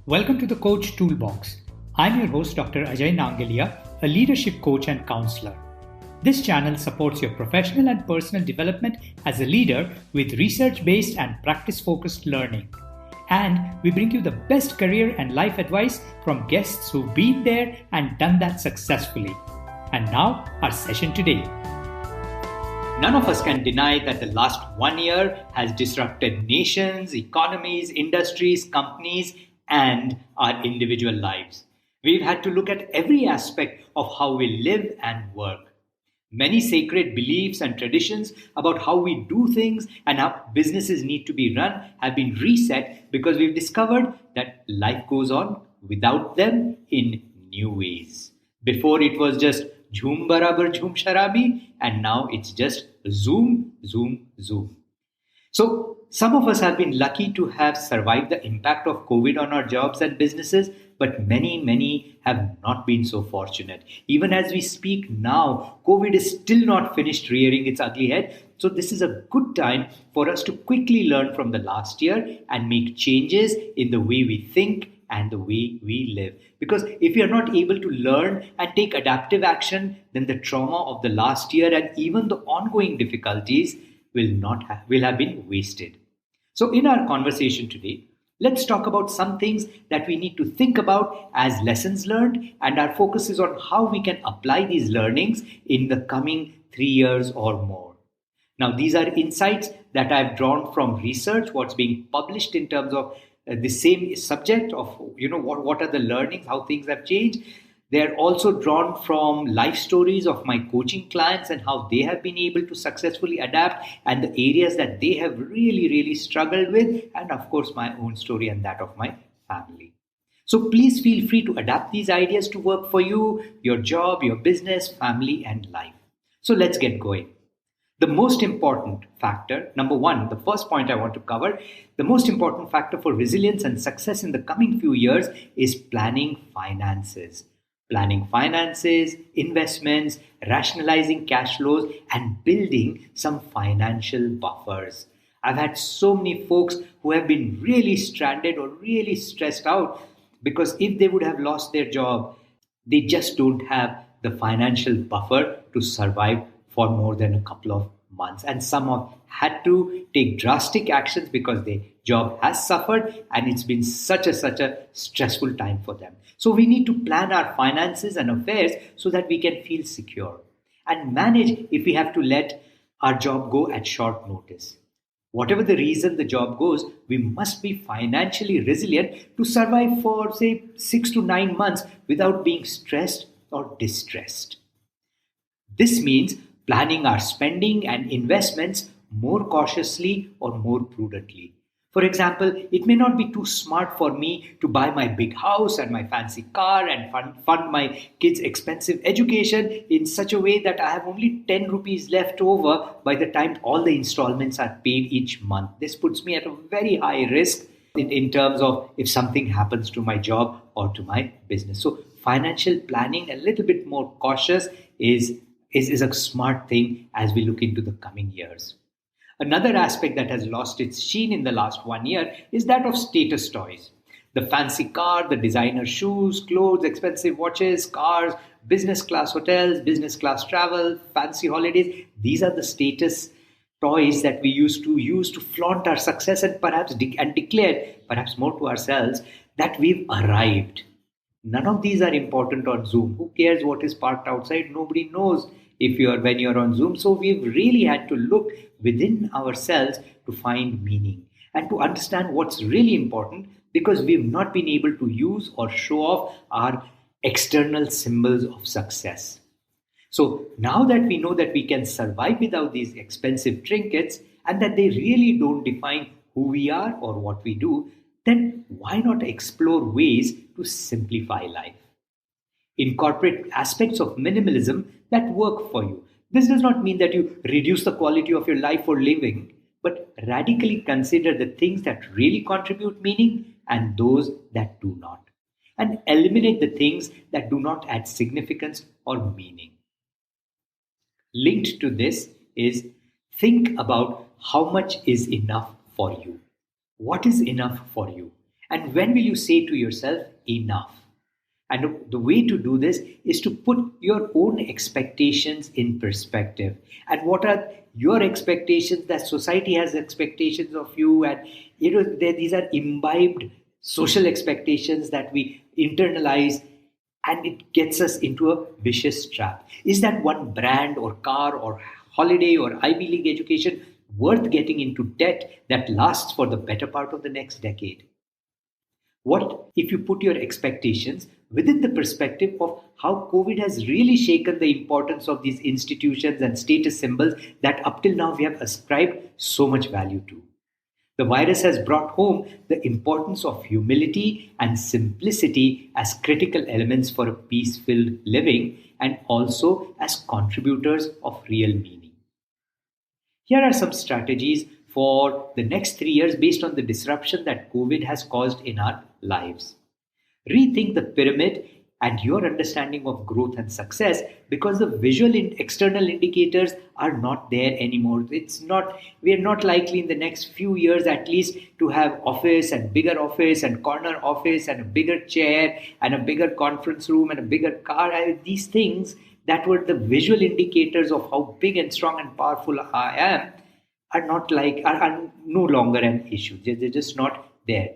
Welcome to the Coach Toolbox. I'm your host, Dr. Ajay Nangalia, a leadership coach and counselor. This channel supports your professional and personal development as a leader with research-based and practice-focused learning. And we bring you the best career and life advice from guests who've been there and done that successfully. And now, our session today. None of us can deny that the last 1 year has disrupted nations, economies, industries, companies, and our individual lives. We've had to look at every aspect of how we live and work. Many sacred beliefs and traditions about how we do things and how businesses need to be run have been reset because we've discovered that life goes on without them in new ways. Before it was just jhoom barabar jhoom sharabi, and now it's just zoom, zoom, zoom. So, some of us have been lucky to have survived the impact of COVID on our jobs and businesses, but many have not been so fortunate. Even as we speak now, COVID is still not finished rearing its ugly head. So, this is a good time for us to quickly learn from the last year and make changes in the way we think and the way we live. Because if we are not able to learn and take adaptive action, then the trauma of the last year and even the ongoing difficulties will have been wasted. So in our conversation today, let's talk about some things that we need to think about as lessons learned, and our focus is on how we can apply these learnings in the coming 3 years or more. Now, these are insights that I've drawn from research, what's being published in terms of the same subject of, what are the learnings, how things have changed. They're also drawn from life stories of my coaching clients and how they have been able to successfully adapt and the areas that they have really struggled with, and of course my own story and that of my family. So please feel free to adapt these ideas to work for you, your job, your business, family, and life. So let's get going. The most important factor, number one, the first point I want to cover, the most important factor for resilience and success in the coming few years is planning finances. Planning finances, investments, rationalizing cash flows, and building some financial buffers. I've had so many folks who have been really stranded or really stressed out because if they would have lost their job, they just don't have the financial buffer to survive for more than a couple of months. And some have had to take drastic actions because their job has suffered and it's been such a stressful time for them. So we need to plan our finances and affairs so that we can feel secure and manage if we have to let our job go at short notice. Whatever the reason the job goes, we must be financially resilient to survive for, say, 6 to 9 months without being stressed or distressed. This means planning our spending and investments more cautiously or more prudently. For example, it may not be too smart for me to buy my big house and my fancy car and fund my kids' expensive education in such a way that I have only 10 rupees left over by the time all the installments are paid each month. This puts me at a very high risk in terms of if something happens to my job or to my business. So financial planning, a little bit more cautious, is a smart thing as we look into the coming years. Another aspect that has lost its sheen in the last 1 year is that of status toys. The fancy car, the designer shoes, clothes, expensive watches, cars, business class hotels, business class travel, fancy holidays. These are the status toys that we used to use to flaunt our success and perhaps declare, perhaps more to ourselves, that we've arrived. None of these are important on Zoom. Who cares what is parked outside? Nobody knows when you're on Zoom. So we've really had to look within ourselves to find meaning and to understand what's really important because we've not been able to use or show off our external symbols of success. So now that we know that we can survive without these expensive trinkets and that they really don't define who we are or what we do, then why not explore ways to simplify life? Incorporate aspects of minimalism that work for you. This does not mean that you reduce the quality of your life or living, but radically consider the things that really contribute meaning and those that do not. And eliminate the things that do not add significance or meaning. Linked to this is think about how much is enough for you. What is enough for you? And when will you say to yourself, enough? And the way to do this is to put your own expectations in perspective. And what are your expectations? That society has expectations of you, and these are imbibed social expectations that we internalize, and it gets us into a vicious trap. Is that one brand or car or holiday or Ivy League education worth getting into debt that lasts for the better part of the next decade? What if you put your expectations within the perspective of how COVID has really shaken the importance of these institutions and status symbols that up till now we have ascribed so much value to? The virus has brought home the importance of humility and simplicity as critical elements for a peace-filled living and also as contributors of real meaning. Here are some strategies for the next 3 years based on the disruption that COVID has caused in our lives. Rethink the pyramid and your understanding of growth and success, because the visual external indicators are not there anymore. We are not likely in the next few years at least to have office and bigger office and corner office and a bigger chair and a bigger conference room and a bigger car. These things that were the visual indicators of how big and strong and powerful I am are no longer an issue. They're just not there.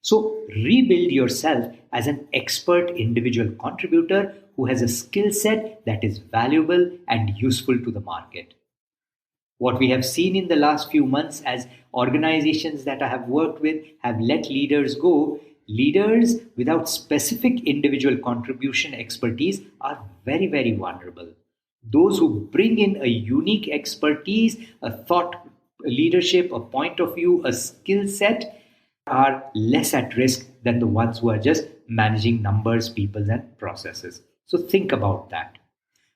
So rebuild yourself as an expert individual contributor who has a skill set that is valuable and useful to the market. What we have seen in the last few months as organizations that I have worked with have let leaders go, leaders without specific individual contribution expertise are very, very vulnerable. Those who bring in a unique expertise, a thought leadership, a point of view, a skill set are less at risk than the ones who are just managing numbers, people, and processes. So think about that.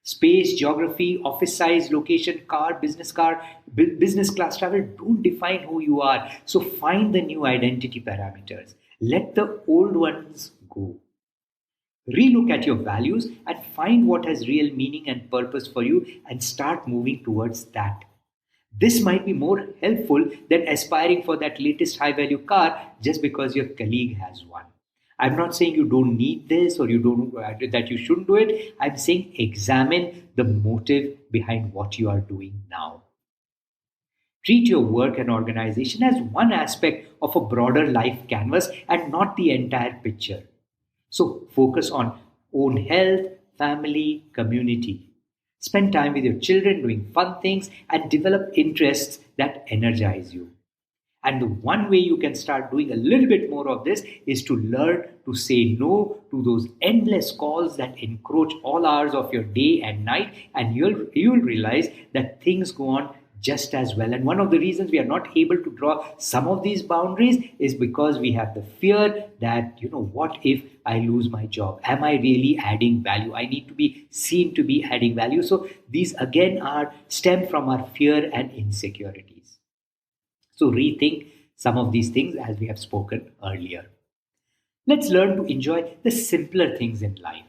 Space, geography, office size, location, business class travel don't define who you are. So find the new identity parameters. Let the old ones go. Relook at your values and find what has real meaning and purpose for you and start moving towards that. This might be more helpful than aspiring for that latest high value car just because your colleague has one. I'm not saying you don't need this or that you shouldn't do it. I'm saying examine the motive behind what you are doing now. Treat your work and organization as one aspect of a broader life canvas and not the entire picture. So focus on own health, family, community. Spend time with your children doing fun things and develop interests that energize you. And the one way you can start doing a little bit more of this is to learn to say no to those endless calls that encroach all hours of your day and night, and you'll realize that things go on just as well. And one of the reasons we are not able to draw some of these boundaries is because we have the fear that, what if I lose my job? Am I really adding value? I need to be seen to be adding value. So these again stem from our fear and insecurities. So rethink some of these things as we have spoken earlier. Let's learn to enjoy the simpler things in life.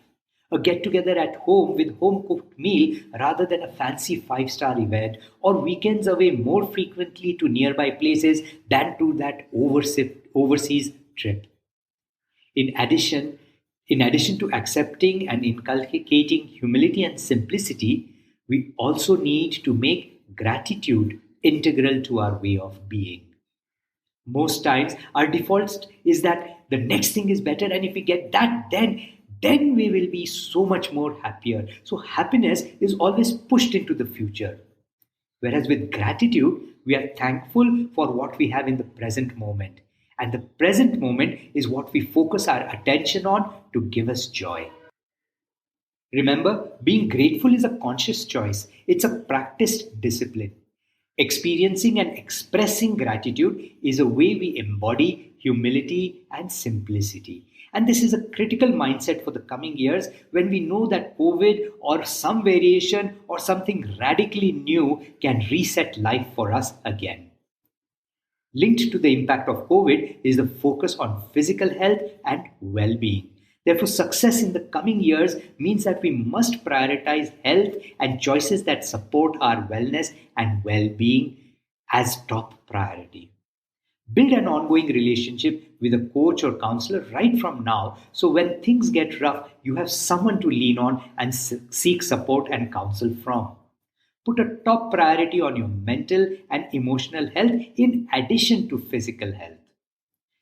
A get-together at home with home-cooked meal rather than a fancy 5-star event, or weekends away more frequently to nearby places than to that overseas trip. In addition to accepting and inculcating humility and simplicity, we also need to make gratitude integral to our way of being. Most times, our default is that the next thing is better, and if we get that, then we will be so much more happier. So happiness is always pushed into the future. Whereas with gratitude, we are thankful for what we have in the present moment. And the present moment is what we focus our attention on to give us joy. Remember, being grateful is a conscious choice. It's a practiced discipline. Experiencing and expressing gratitude is a way we embody humility and simplicity. And this is a critical mindset for the coming years when we know that COVID or some variation or something radically new can reset life for us again. Linked to the impact of COVID is the focus on physical health and well-being. Therefore, success in the coming years means that we must prioritize health and choices that support our wellness and well-being as top priority. Build an ongoing relationship with a coach or counselor right from now, so when things get rough, you have someone to lean on and seek support and counsel from. Put a top priority on your mental and emotional health in addition to physical health.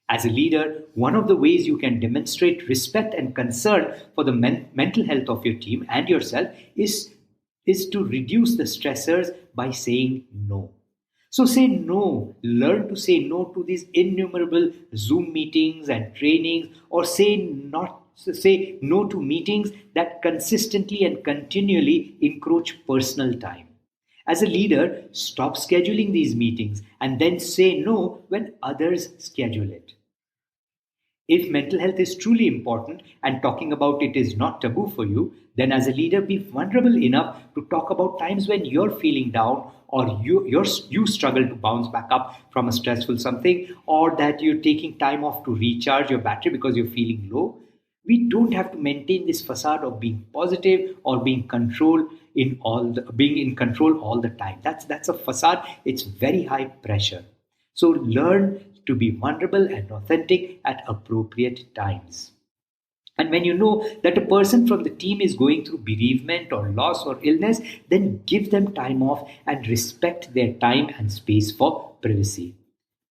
As a leader, one of the ways you can demonstrate respect and concern for the mental health of your team and yourself is to reduce the stressors by saying no. So say no, learn to say no to these innumerable Zoom meetings and trainings, or say no to meetings that consistently and continually encroach personal time. As a leader, stop scheduling these meetings and then say no when others schedule it. If mental health is truly important and talking about it is not taboo for you, then as a leader, be vulnerable enough to talk about times when you're feeling down, or you struggle to bounce back up from a stressful something, or that you're taking time off to recharge your battery because you're feeling low. We don't have to maintain this facade of being positive or being in control all the time. That's a facade. It's very high pressure. So learn to be vulnerable and authentic at appropriate times. And when you know that a person from the team is going through bereavement or loss or illness, then give them time off and respect their time and space for privacy.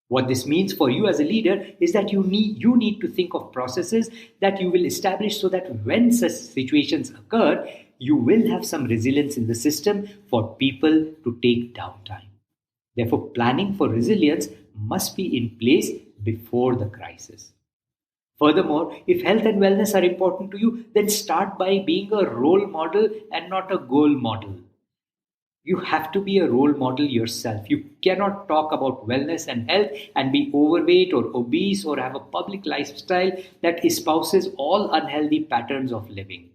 What this means for you as a leader is that you need to think of processes that you will establish so that when such situations occur, you will have some resilience in the system for people to take downtime. Therefore, planning for resilience must be in place before the crisis. Furthermore, if health and wellness are important to you, then start by being a role model and not a goal model. You have to be a role model yourself. You cannot talk about wellness and health and be overweight or obese or have a public lifestyle that espouses all unhealthy patterns of living.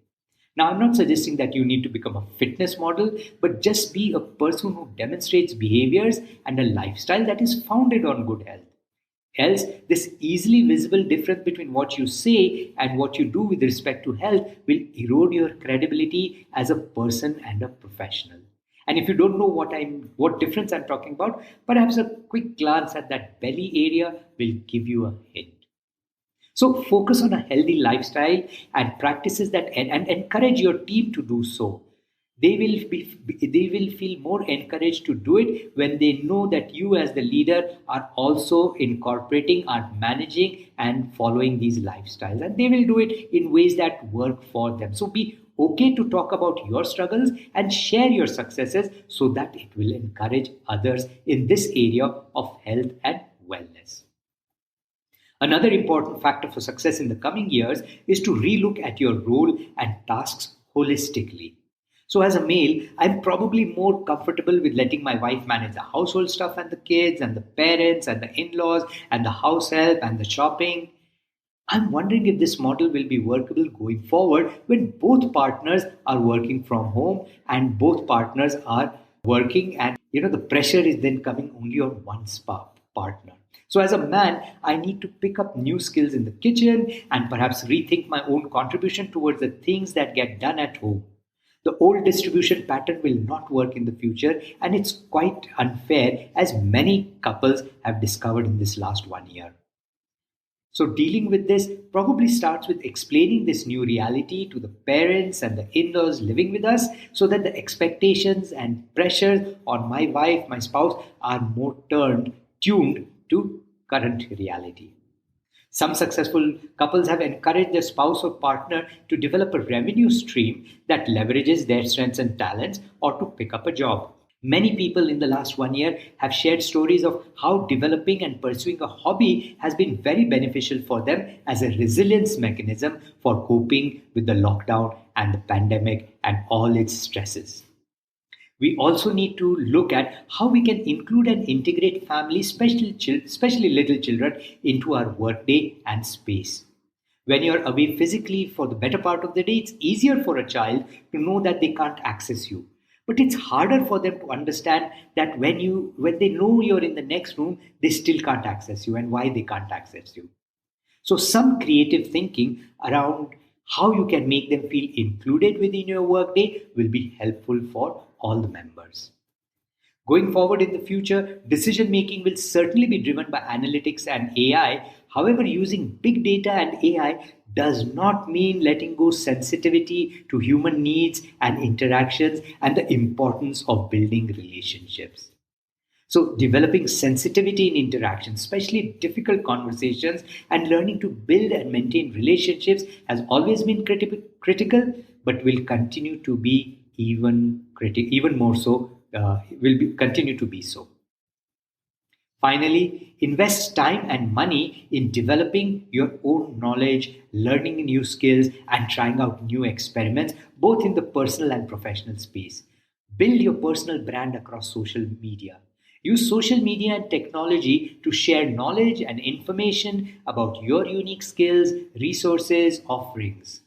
Now, I'm not suggesting that you need to become a fitness model, but just be a person who demonstrates behaviors and a lifestyle that is founded on good health. Else, this easily visible difference between what you say and what you do with respect to health will erode your credibility as a person and a professional. And if you don't know what difference I'm talking about, perhaps a quick glance at that belly area will give you a hint. So focus on a healthy lifestyle and practices and encourage your team to do so. They will feel more encouraged to do it when they know that you as the leader are also incorporating, are managing and following these lifestyles, and they will do it in ways that work for them. So be okay to talk about your struggles and share your successes so that it will encourage others in this area of health and wellness. Another important factor for success in the coming years is to relook at your role and tasks holistically. So, as a male, I'm probably more comfortable with letting my wife manage the household stuff and the kids and the parents and the in laws and the house help and the shopping. I'm wondering if this model will be workable going forward when both partners are working from home and both partners are working, and the pressure is then coming only on one partner. So as a man, I need to pick up new skills in the kitchen and perhaps rethink my own contribution towards the things that get done at home. The old distribution pattern will not work in the future, and it's quite unfair, as many couples have discovered in this last 1 year. So, dealing with this probably starts with explaining this new reality to the parents and the in laws living with us, so that the expectations and pressures on my wife, my spouse, are more tuned to current reality. Some successful couples have encouraged their spouse or partner to develop a revenue stream that leverages their strengths and talents, or to pick up a job. Many people in the last 1 year have shared stories of how developing and pursuing a hobby has been very beneficial for them as a resilience mechanism for coping with the lockdown and the pandemic and all its stresses. We also need to look at how we can include and integrate families, especially little children, into our workday and space. When you're away physically for the better part of the day, it's easier for a child to know that they can't access you. But it's harder for them to understand that when they know you're in the next room, they still can't access you, and why they can't access you. So some creative thinking around how you can make them feel included within your workday will be helpful for all the members. Going forward in the future, decision making will certainly be driven by analytics and AI. However, using big data and AI does not mean letting go sensitivity to human needs and interactions and the importance of building relationships. So, developing sensitivity in interactions, especially difficult conversations, and learning to build and maintain relationships has always been critical, but will continue to be even more so. Continue to be so. Finally, invest time and money in developing your own knowledge, learning new skills, and trying out new experiments, both in the personal and professional space. Build your personal brand across social media. Use social media and technology to share knowledge and information about your unique skills, resources, offerings.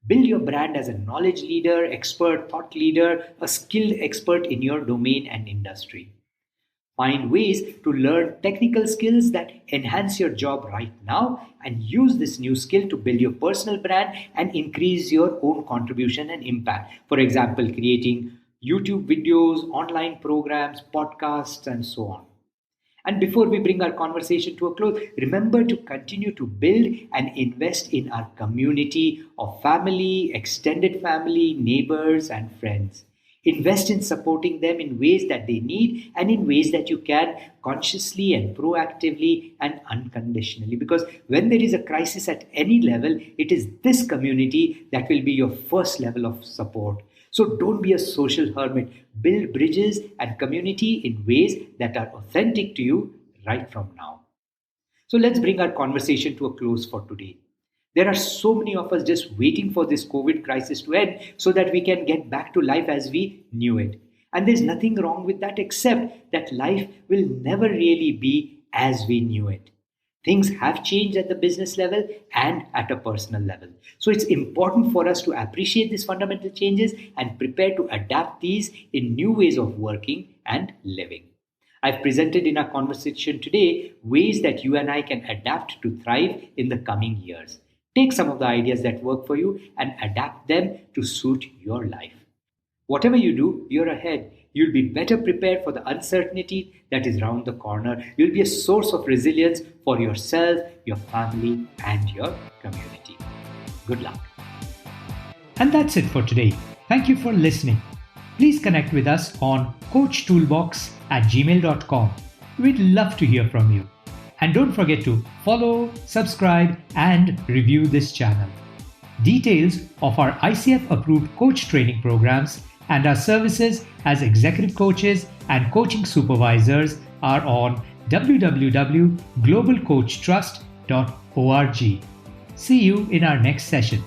Build your brand as a knowledge leader, expert, thought leader, a skilled expert in your domain and industry. Find ways to learn technical skills that enhance your job right now and use this new skill to build your personal brand and increase your own contribution and impact. For example, creating YouTube videos, online programs, podcasts, and so on. And before we bring our conversation to a close, remember to continue to build and invest in our community of family, extended family, neighbors, and friends. Invest in supporting them in ways that they need and in ways that you can consciously and proactively and unconditionally. Because when there is a crisis at any level, it is this community that will be your first level of support. So don't be a social hermit. Build bridges and community in ways that are authentic to you right from now. So let's bring our conversation to a close for today. There are so many of us just waiting for this COVID crisis to end so that we can get back to life as we knew it. And there's nothing wrong with that except that life will never really be as we knew it. Things have changed at the business level and at a personal level. So it's important for us to appreciate these fundamental changes and prepare to adapt these in new ways of working and living. I've presented in our conversation today ways that you and I can adapt to thrive in the coming years. Take some of the ideas that work for you and adapt them to suit your life. Whatever you do, you're ahead. You'll be better prepared for the uncertainty that is around the corner. You'll be a source of resilience for yourself, your family, and your community. Good luck. And that's it for today. Thank you for listening. Please connect with us on coachtoolbox@gmail.com. We'd love to hear from you. And don't forget to follow, subscribe, and review this channel. Details of our ICF-approved coach training programs and our services as executive coaches and coaching supervisors are on www.globalcoachtrust.org. See you in our next session.